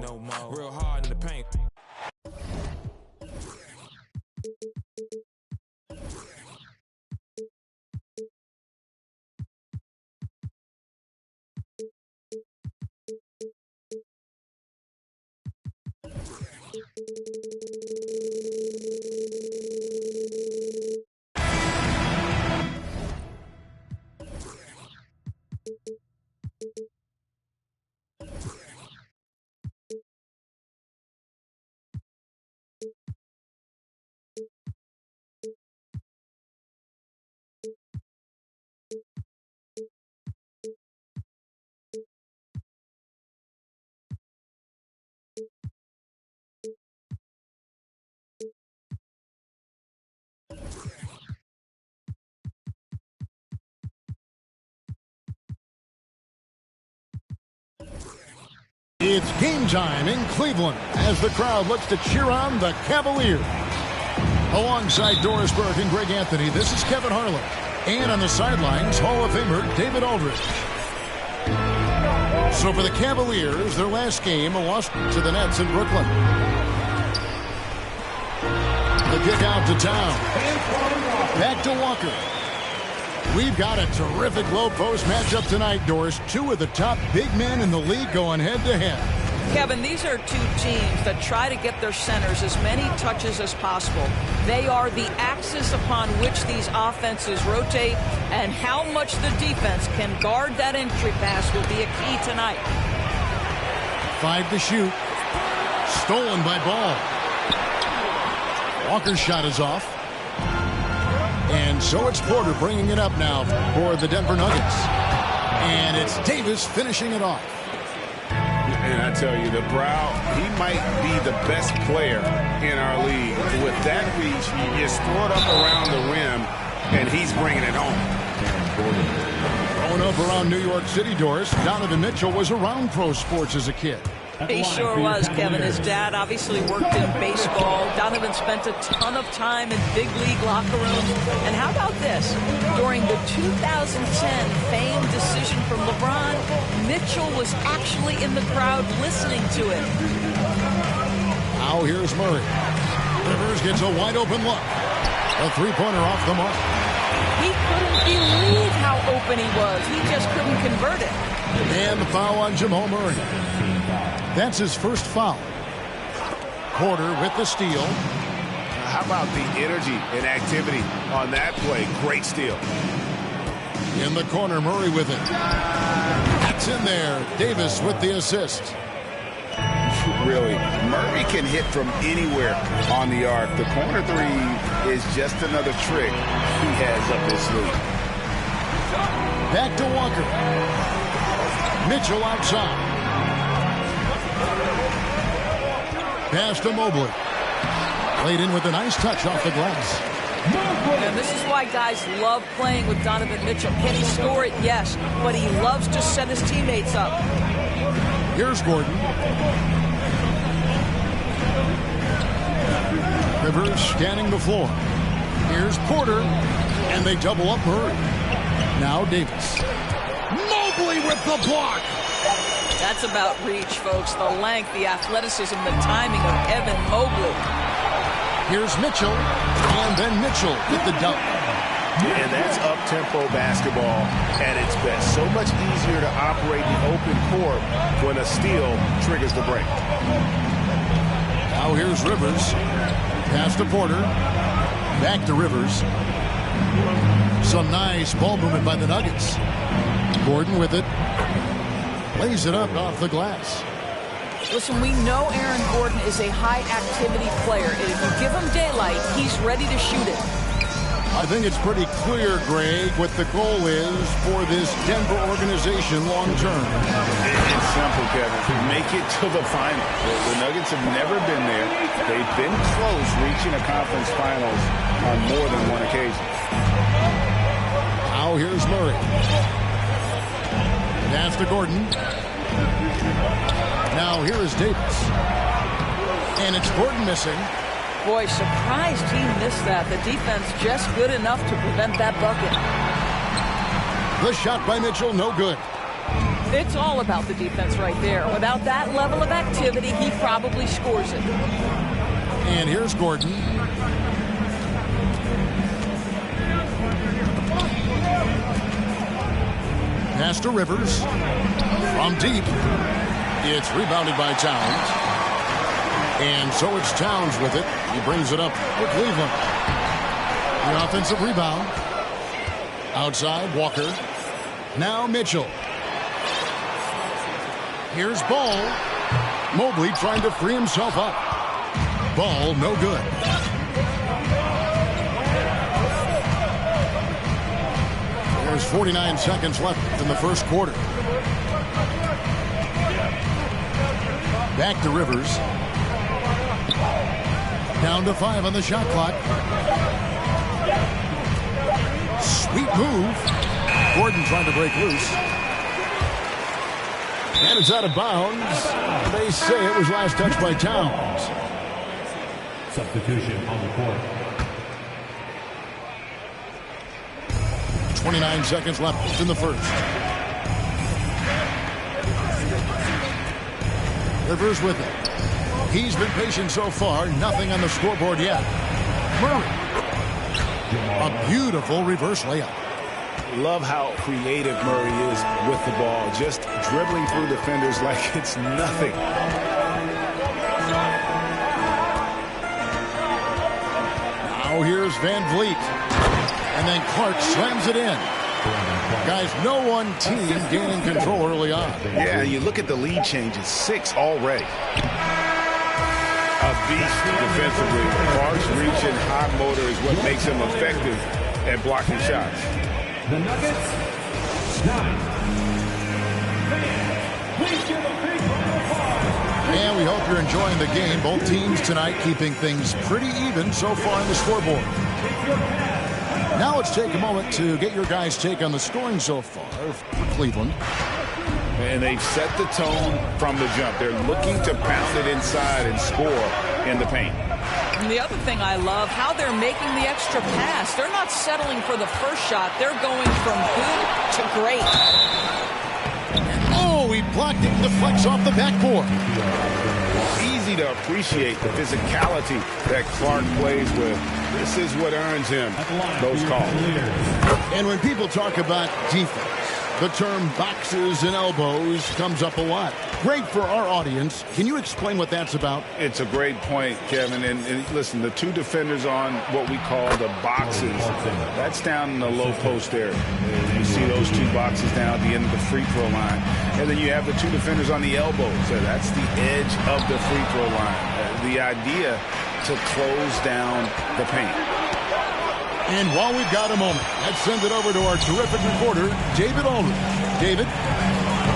more. Real hard in the paint. It's game time in Cleveland as the crowd looks to cheer on the Cavaliers. Alongside Doris Burke and Greg Anthony, this is Kevin Harlan. And on the sidelines, Hall of Famer David Aldridge. So for the Cavaliers, their last game, a loss to the Nets in Brooklyn. The kick out to Town. Back to Walker. We've got a terrific low post matchup tonight, Doris. Two of the top big men in the league going head-to-head. Kevin, these are two teams that try to get their centers as many touches as possible. They are the axis upon which these offenses rotate, and how much the defense can guard that entry pass will be a key tonight. 5 to shoot. Stolen by Ball. Walker's shot is off. And so it's Porter bringing it up now for the Denver Nuggets. And it's Davis finishing it off. And I tell you, the Brow, he might be the best player in our league. With that reach, you just throw it up around the rim, and he's bringing it home. Growing up around New York City, Doris, Donovan Mitchell was around pro sports as a kid. He sure was, Kevin. His dad obviously worked in baseball. Donovan spent a ton of time in big league locker rooms. And how about this? During the 2010 famed decision from LeBron, Mitchell was actually in the crowd listening to it. Now here's Murray. Rivers gets a wide open look. A three-pointer off the mark. He couldn't believe how open he was. He just couldn't convert it. And the foul on Jamal Murray. That's his first foul. Porter with the steal. How about the energy and activity on that play? Great steal. In the corner, Murray with it. That's in there. Davis with the assist. Really, Murray can hit from anywhere on the arc. The corner three is just another trick he has up his sleeve. Back to Walker. Mitchell outside. Pass to Mobley. Played in with a nice touch off the glass. And this is why guys love playing with Donovan Mitchell. Can he score it? Yes. But he loves to set his teammates up. Here's Gordon. Rivers scanning the floor. Here's Porter. And they double up Murray. Now Davis. Mobley with the block. That's about reach, folks. The length, the athleticism, the timing of Evan Mobley. Here's Mitchell, and then Mitchell with the dunk. And that's up-tempo basketball at its best. So much easier to operate the open court when a steal triggers the break. Now here's Rivers. Pass to Porter. Back to Rivers. Some nice ball movement by the Nuggets. Gordon with it. Lays it up off the glass. Listen, we know Aaron Gordon is a high-activity player. And if you give him daylight, he's ready to shoot it. I think it's pretty clear, Greg, what the goal is for this Denver organization long-term. It's simple, Kevin. Make it to the final. The Nuggets have never been there. They've been close reaching a conference finals on more than one occasion. Now here's Murray. Pass to Gordon. Now here is Davis. And it's Gordon missing. Boy, surprised he missed that. The defense just good enough to prevent that bucket. The shot by Mitchell, no good. It's all about the defense right there. Without that level of activity, he probably scores it. And here's Gordon. Pass to Rivers. From deep. It's rebounded by Towns. And so it's Towns with it. He brings it up for Cleveland. The offensive rebound. Outside, Walker. Now Mitchell. Here's Ball. Mobley trying to free himself up. Ball, no good. There's 49 seconds left in the first quarter. Back to Rivers. Down to 5 on the shot clock. Sweet move. Gordon trying to break loose. And it's out of bounds. They say it was last touched by Towns. Substitution on the court. 29 seconds left in the first. Rivers with it. He's been patient so far. Nothing on the scoreboard yet. Murray. A beautiful reverse layup. Love how creative Murray is with the ball. Just dribbling through defenders like it's nothing. Now here's Van Vliet. And then Clark slams it in. Guys, no one team gaining control early on. Yeah, you look at the lead changes. 6 already. A beast defensively. Clark's reach and hot motor is what makes him effective at blocking shots. The Nuggets, 9. Please give a big round of applause. And we hope you're enjoying the game. Both teams tonight keeping things pretty even so far on the scoreboard. Now let's take a moment to get your guys' take on the scoring so far for Cleveland. And they've set the tone from the jump. They're looking to pound it inside and score in the paint. And the other thing I love, how they're making the extra pass. They're not settling for the first shot. They're going from good to great. Oh, he blocked it. Deflects off the backboard. Easy to appreciate the physicality that Clark plays with. This is what earns him those calls. And when people talk about defense, the term boxes and elbows comes up a lot. Great for our audience. Can you explain what that's about? It's a great point, Kevin. And listen, the 2 defenders on what we call the boxes, that's down in the low post area. You see those 2 boxes down at the end of the free throw line. And then you have the 2 defenders on the elbows. So that's the edge of the free throw line. The idea to close down the paint. And while we've got a moment, let's send it over to our terrific reporter, David Aldridge. David?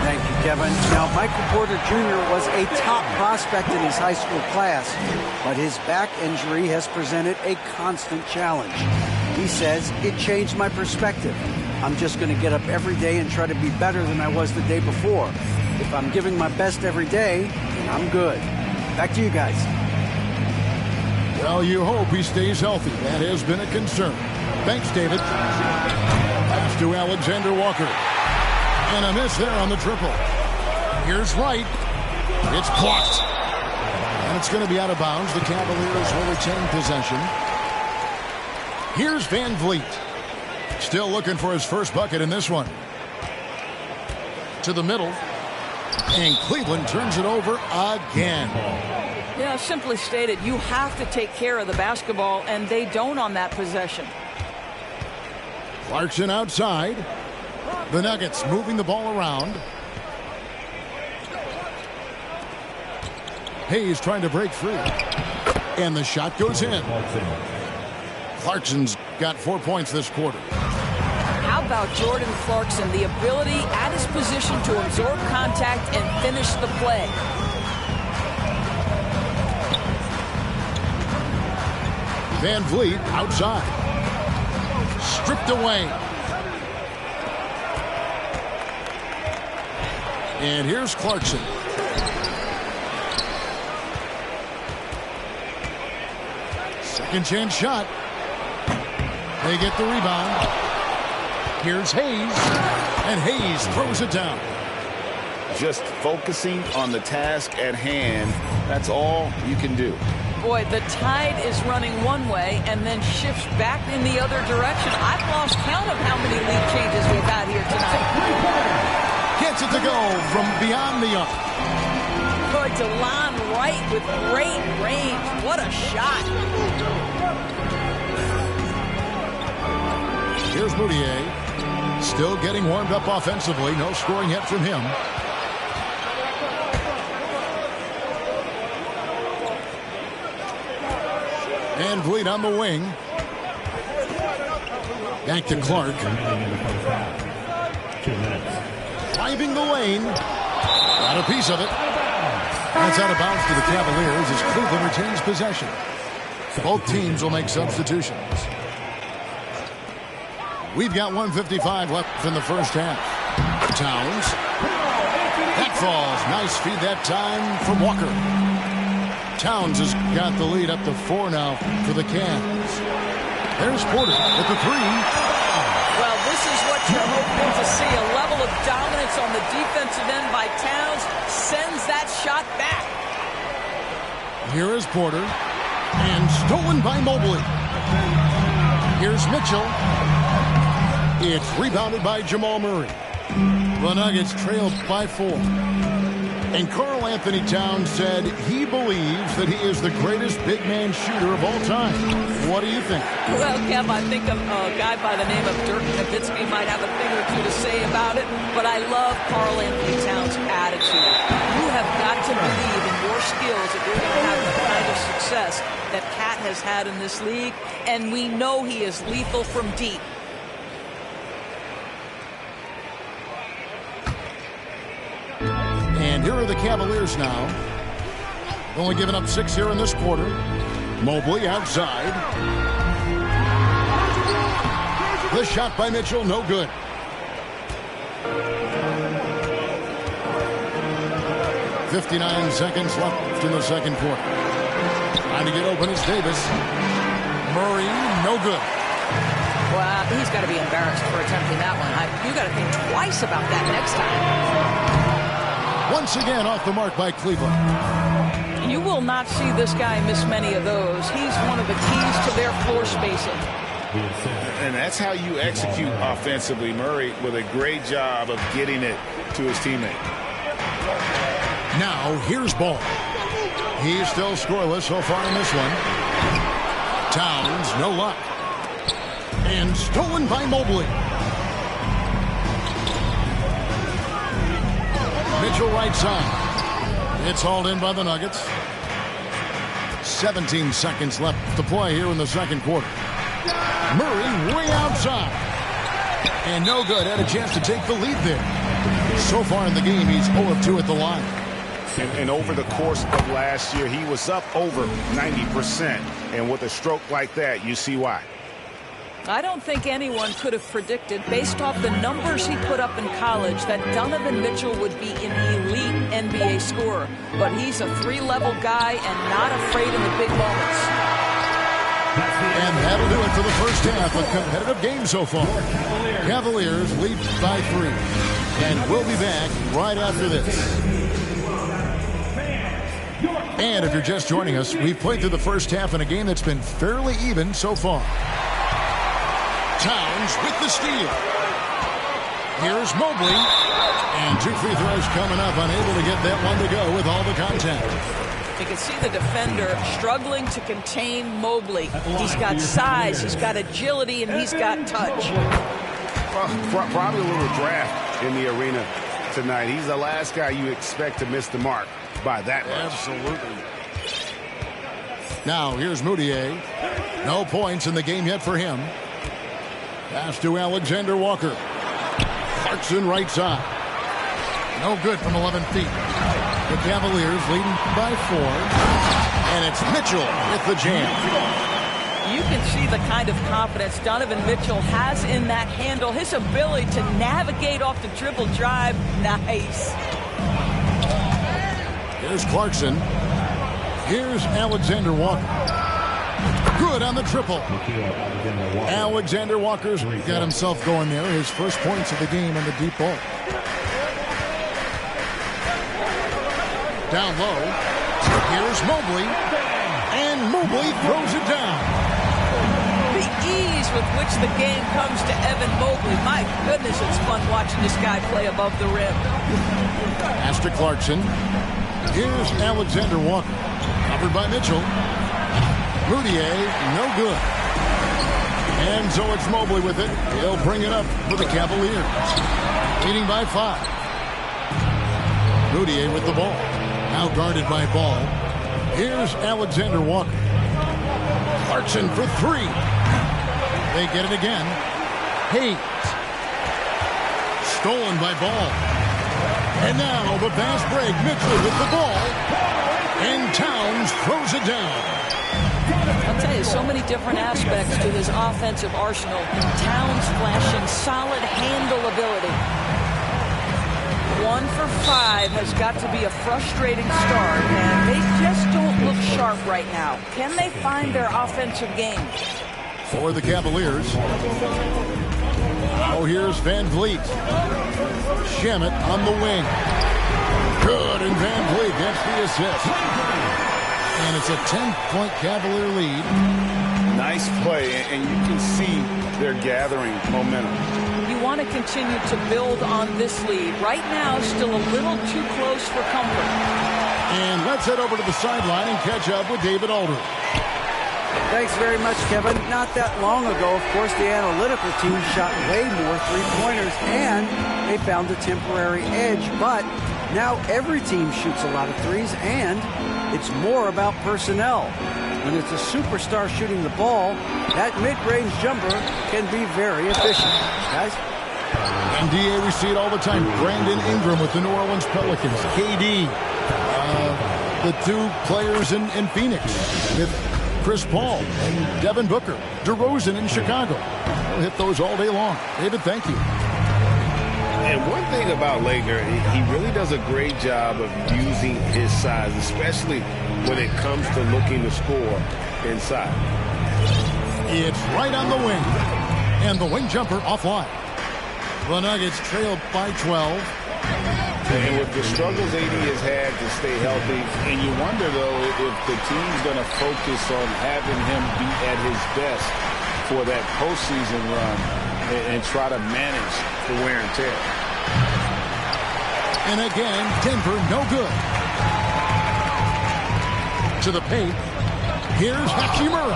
Thank you, Kevin. Now, Michael Porter Jr. was a top prospect in his high school class, but his back injury has presented a constant challenge. He says, it changed my perspective. I'm just going to get up every day and try to be better than I was the day before. If I'm giving my best every day, then I'm good. Back to you guys. Well, you hope he stays healthy. That has been a concern. Thanks, David. Pass to Alexander Walker. And a miss there on the triple. Here's Wright. It's blocked. And it's going to be out of bounds. The Cavaliers will retain possession. Here's Van Vliet. Still looking for his first bucket in this one. To the middle. And Cleveland turns it over again. Yeah, simply stated, you have to take care of the basketball, and they don't on that possession. Clarkson outside. The Nuggets moving the ball around. Hayes trying to break free. And the shot goes in. Clarkson's got 4 points this quarter. How about Jordan Clarkson, the ability at his position to absorb contact and finish the play? Van Vliet outside. Stripped away. And here's Clarkson. Second chance shot. They get the rebound. Here's Hayes. And Hayes throws it down. just focusing on the task at hand. That's all you can do. Boy, the tide is running one way and then shifts back in the other direction. I've lost count of how many lead changes we've had here tonight. Gets it to go from beyond the arc. Boy, DeLon Wright with great range. What a shot. Here's Moutier. Still getting warmed up offensively. No scoring yet from him. And Vliet on the wing. Back to Clark. 2 minutes. Driving the lane. Got a piece of it. That's out of bounds to the Cavaliers as Cleveland retains possession. Both teams will make substitutions. We've got 1:55 left in the first half. Towns. That falls. Nice feed that time from Walker. Towns has got the lead up to 4 now for the Cavs. There's Porter with the 3. Well, this is what you're hoping to see. A level of dominance on the defensive end by Towns sends that shot back. Here is Porter. And stolen by Mobley. Here's Mitchell. It's rebounded by Jamal Murray. The Nuggets trailed by 4. And Karl Anthony Towns said he believes that he is the greatest big man shooter of all time. What do you think? Well, Kev, I think a guy by the name of Dirk Nowitzki might have a thing or two to say about it, but I love Karl Anthony Towns' attitude. You have got to believe in your skills if you're going to have the kind of success that Cat has had in this league, and we know he is lethal from deep. And here are the Cavaliers now. Only giving up 6 here in this quarter. Mobley outside. The shot by Mitchell, no good. .59 seconds left in the second quarter. Trying to get open is Davis. Murray, no good. Well, he's got to be embarrassed for attempting that one. You got to think twice about that next time. Once again off the mark by Cleveland. You will not see this guy miss many of those. He's one of the keys to their floor spacing. And that's how you execute offensively. Murray with a great job of getting it to his teammate. Now here's Ball. He's still scoreless so far in this one. Towns, no luck. And stolen by Mobley. Mitchell right side. It's hauled in by the Nuggets. 17 seconds left to play here in the second quarter. Murray way outside. And no good. Had a chance to take the lead there. So far in the game, he's 0 of 2 at the line. And over the course of last year, he was up over 90%. And with a stroke like that, you see why. I don't think anyone could have predicted, based off the numbers he put up in college, that Donovan Mitchell would be an elite NBA scorer. But he's a 3-level guy and not afraid in the big moments. And that'll do it for the first half. A competitive game so far. Cavaliers lead by 3. And we'll be back right after this. And if you're just joining us, we've played through the first half in a game that's been fairly even so far. Towns with the steal. Here's Mobley. And 2 free throws coming up. Unable to get that one to go with all the contact. You can see the defender struggling to contain Mobley. He's got size, he's got agility, and he's got touch. Probably a little draft in the arena tonight. He's the last guy you expect to miss the mark by that much. Absolutely. Now here's Moutier. No points in the game yet for him. Pass to Alexander Walker. Clarkson right side. No good from 11 feet. The Cavaliers leading by 4. And it's Mitchell with the jam. You can see the kind of confidence Donovan Mitchell has in that handle. His ability to navigate off the dribble drive. Nice. Here's Clarkson. Here's Alexander Walker. Good on the triple. Alexander Walker's got himself going there. His first points of the game on the deep ball. Down low. Here's Mobley. And Mobley throws it down. The ease with which the game comes to Evan Mobley. My goodness, it's fun watching this guy play above the rim. Pass to Clarkson. Here's Alexander Walker. Covered by Mitchell. Moutier, no good. And so it's Mobley with it. He'll bring it up for the Cavaliers. Leading by 5. Moutier with the ball. Now guarded by Ball. Here's Alexander Walker. Clarkson for 3. They get it again. Hayes. Stolen by Ball. And now the fast break. Mitchell with the ball. And Towns throws it down. I'll tell you, so many different aspects to his offensive arsenal. Towns flashing solid handle ability. 1 for 5 has got to be a frustrating start, and they just don't look sharp right now. Can they find their offensive game? For the Cavaliers. Now here's Van Vliet. Shamet on the wing. Good, and Van Vliet gets the assist. And it's a 10-point Cavalier lead. Nice play, and you can see they're gathering momentum. You want to continue to build on this lead. Right now, still a little too close for comfort. And let's head over to the sideline and catch up with David Aldridge. Thanks very much, Kevin. Not that long ago, of course, the analytical team shot way more three-pointers, and they found a temporary edge. But now every team shoots a lot of threes, and it's more about personnel. When it's a superstar shooting the ball, that mid-range jumper can be very efficient. Guys? And DA, we see it all the time. Brandon Ingram with the New Orleans Pelicans. KD. The 2 players in Phoenix with Chris Paul and Devin Booker. DeRozan in Chicago. We'll hit those all day long. David, thank you. And one thing about Laker, he really does a great job of using his size, especially when it comes to looking to score inside. It's right on the wing. And the wing jumper offline. The Nuggets trail by 12. And with the struggles AD has had to stay healthy, and you wonder, though, if the team's going to focus on having him be at his best for that postseason run and try to manage the wear and tear. And again, Denver no good. To the paint. Here's Hachimura.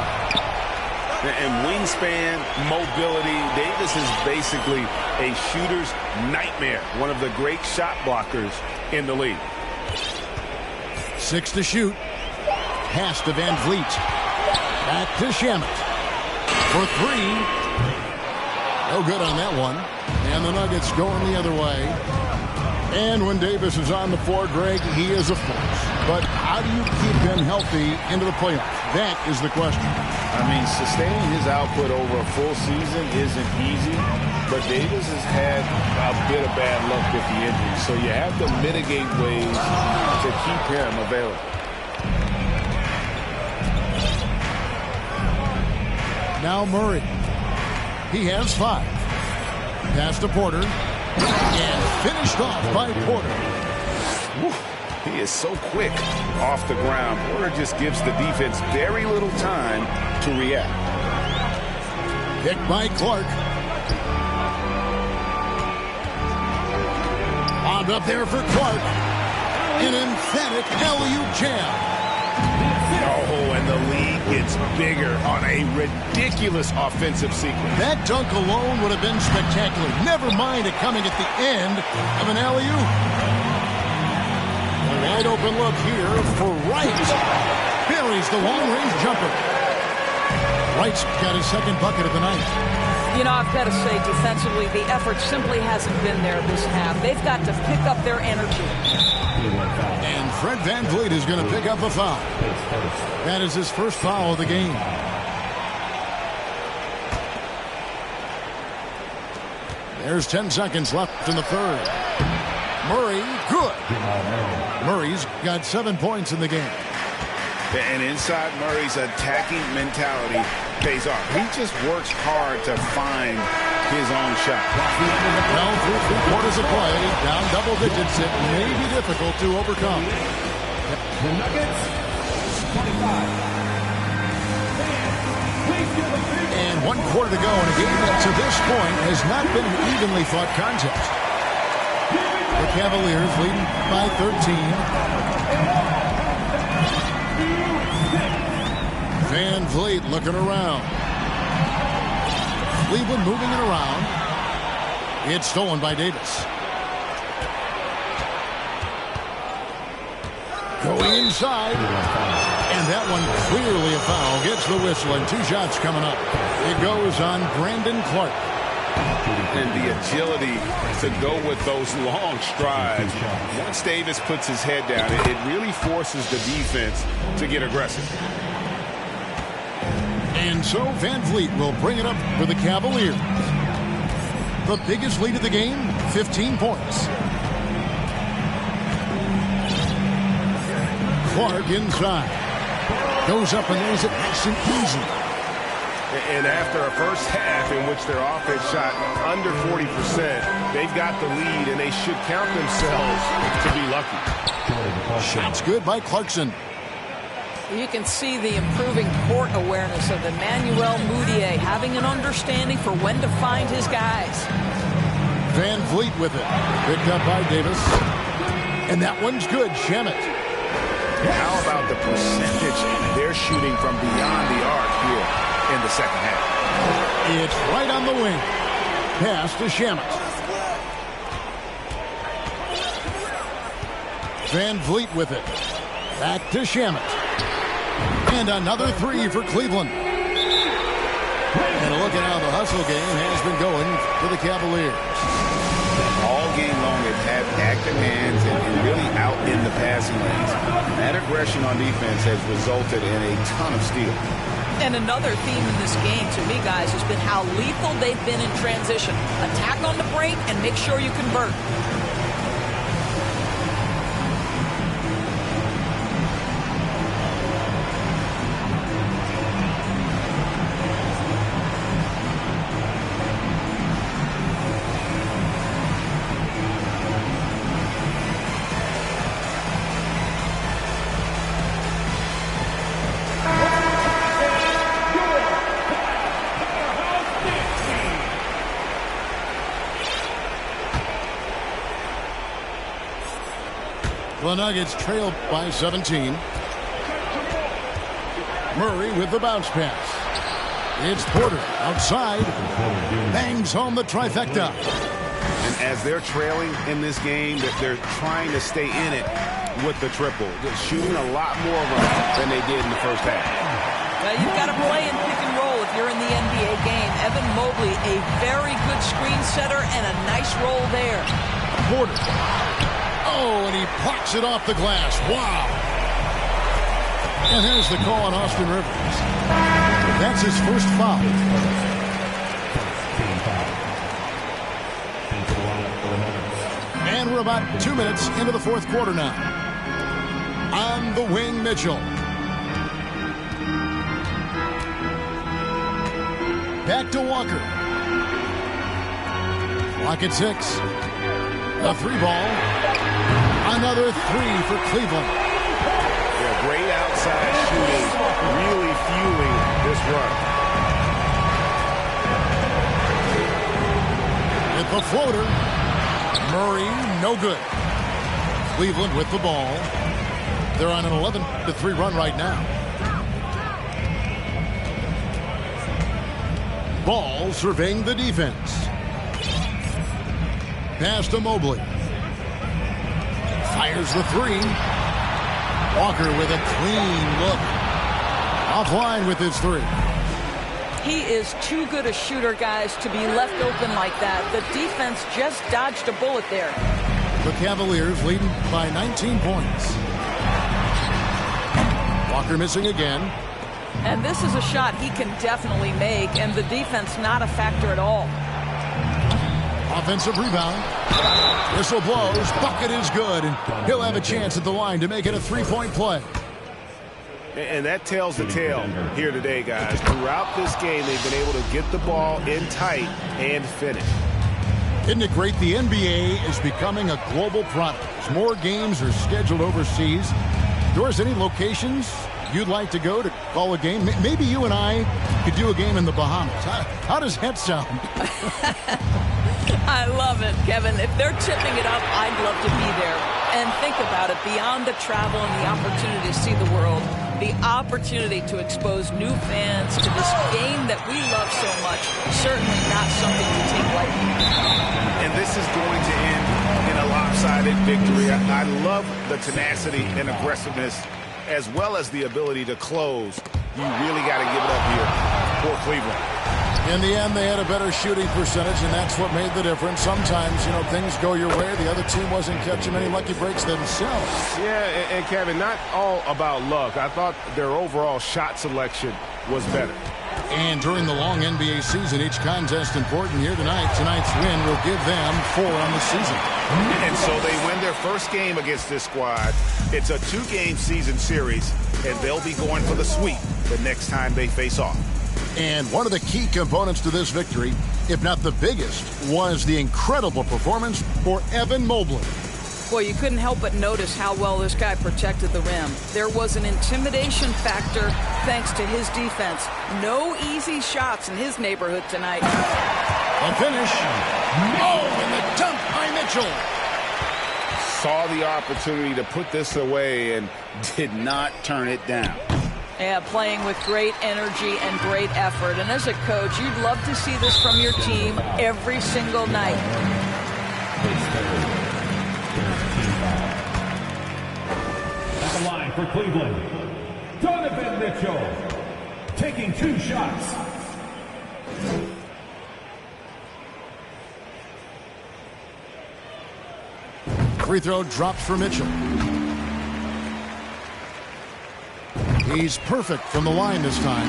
And wingspan, mobility, Davis is basically a shooter's nightmare. One of the great shot blockers in the league. 6 to shoot. Pass to Van Vliet. Back to Shamet. For 3. No good on that one. And the Nuggets going the other way. And when Davis is on the floor, Greg, he is a force. But how do you keep him healthy into the playoffs? That is the question. I mean, sustaining his output over a full season isn't easy, but Davis has had a bit of bad luck with the injury, so you have to mitigate ways to keep him available. Now Murray. He has 5. Pass to Porter. And finished off by Porter. Whew. He is so quick off the ground. Porter just gives the defense very little time to react. Picked by Clark. Bombed up there for Clark. An emphatic alley-oop jam. Oh, and the lead gets bigger on a ridiculous offensive sequence. That dunk alone would have been spectacular. Never mind it coming at the end of an alley-oop. A wide open look here for Wright. Buries the long-range jumper. Wright's got his 2nd bucket of the night. You know, I've got to say, defensively, the effort simply hasn't been there this half. They've got to pick up their energy. And Fred Van Vliet is going to pick up a foul. That is his first foul of the game. There's 10 seconds left in the 3rd. Murray, good. Murray's got 7 points in the game. And inside Murray's attacking mentality pays off. He just works hard to find his own shot. Well, through 3 quarters of play, down double digits, it may be difficult to overcome. The Nuggets, 25. And 1 quarter to go in a game that to this point has not been an evenly fought contest. The Cavaliers leading by 13. Van Vliet looking around. Cleveland moving it around. It's stolen by Davis. Going inside. And that one clearly a foul. Gets the whistle and 2 shots coming up. It goes on Brandon Clark. And the agility to go with those long strides. Once Davis puts his head down, it really forces the defense to get aggressive. And so Van Vliet will bring it up for the Cavaliers. The biggest lead of the game, 15 points. Clark inside. Goes up and lays it nice and easy. And after a first half in which their offense shot under 40%, they've got the lead, and they should count themselves to be lucky. Shots good by Clarkson. You can see the improving court awareness of Emmanuel Mudiay, having an understanding for when to find his guys. Van Vliet with it. Picked up by Davis. And that one's good. Shamet. How about the percentage they're shooting from beyond the arc here in the second half? It's right on the wing. Pass to Shamet. Van Vliet with it. Back to Shamet. And another 3 for Cleveland. And look at how the hustle game has been going for the Cavaliers. All game long, they've had active hands and really out in the passing lanes. That aggression on defense has resulted in a ton of steals. And another theme in this game, to me, guys, has been how lethal they've been in transition. Attack on the break and make sure you convert. The Nuggets trail by 17. Murray with the bounce pass. It's Porter outside. Bangs home the trifecta. And as they're trailing in this game, they're trying to stay in it with the triple. They're shooting a lot more of them than they did in the first half. Well, you've got to play in pick and roll if you're in the NBA game. Evan Mobley, a very good screen setter and a nice roll there. Porter. Oh, and he plucks it off the glass. Wow. And there's the call on Austin Rivers. That's his first foul. And we're about 2 minutes into the fourth quarter now. On the wing, Mitchell. Back to Walker. Clock at 6. A 3-ball. Another 3 for Cleveland. Yeah, great outside shooting, really fueling this run. With the floater. Murray, no good. Cleveland with the ball. They're on an 11-3 run right now. Ball surveying the defense. Pass to Mobley. Fires the 3. Walker with a clean look. Offline with his 3. He is too good a shooter, guys, to be left open like that. The defense just dodged a bullet there. The Cavaliers leading by 19 points. Walker missing again. And this is a shot he can definitely make, and the defense not a factor at all. Offensive rebound. Whistle blows. Bucket is good, and he'll have a chance at the line to make it a 3-point play. And that tells the tale here today, guys. Throughout this game, they've been able to get the ball in tight and finish. Isn't it great? The NBA is becoming a global product. As more games are scheduled overseas, Doris, any locations you'd like to go to call a game? Maybe you and I could do a game in the Bahamas. How does that sound? I love it, Kevin. If they're tipping it up, I'd love to be there. And think about it, beyond the travel and the opportunity to see the world, the opportunity to expose new fans to this game that we love so much, certainly not something to take lightly. And this is going to end in a lopsided victory. I love the tenacity and aggressiveness, as well as the ability to close. You really got to give it up here for Cleveland. In the end, they had a better shooting percentage, and that's what made the difference. Sometimes, things go your way. The other team wasn't catching many lucky breaks themselves. Yeah, and Kevin, not all about luck. I thought their overall shot selection was better. And during the long NBA season, each contest important here tonight. Tonight's win will give them 4 on the season. And so they win their first game against this squad. It's a 2-game season series, and they'll be going for the sweep the next time they face off. And one of the key components to this victory, if not the biggest, was the incredible performance for Evan Mobley. Boy, you couldn't help but notice how well this guy protected the rim. There was an intimidation factor thanks to his defense. No easy shots in his neighborhood tonight. A finish. Oh, and the dunk by Mitchell. Saw the opportunity to put this away and did not turn it down. Yeah, playing with great energy and great effort. And as a coach, you'd love to see this from your team every single night. At the line for Cleveland, Donovan Mitchell, taking 2 shots. Free throw drops for Mitchell. He's perfect from the line this time.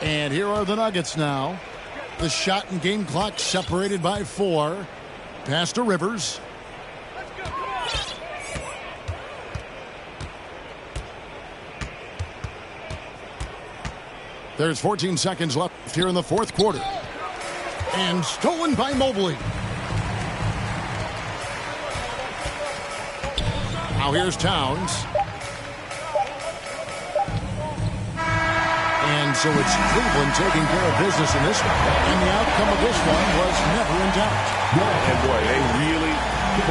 And here are the Nuggets now. The shot and game clock separated by 4. Pass to Rivers. There's 14 seconds left here in the 4th quarter. And stolen by Mobley. Now here's Towns. And so it's Cleveland taking care of business in this one. And the outcome of this one was never in doubt. And boy, they really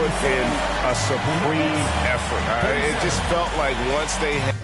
put in a supreme effort. It just felt like once they had...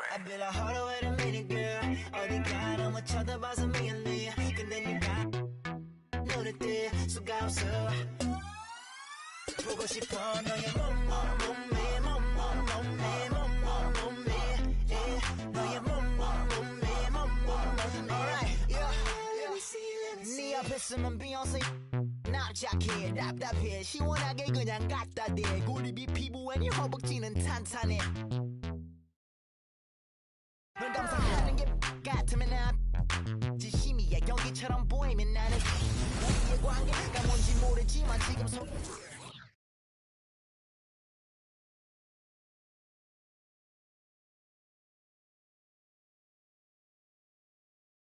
I built a harder way to meet it, girl. 어디 가나 못 쳐다봐서 미안해. 근데 네가 눈에 띄 수가 없어. 보고 싶어 너의 몸매. 너의 몸매. Alright, yeah. 네 앞에 쓰면 Beyonce. 납작해, 답답해. 시원하게 그냥 갖다 대. 고립이 피부에 네 허벅지는 탄탄해. 넌 감상하는 게 같으면 난 지심이야. 연기처럼 보이면 나는 우리의 관계가 뭔지 모르지만 지금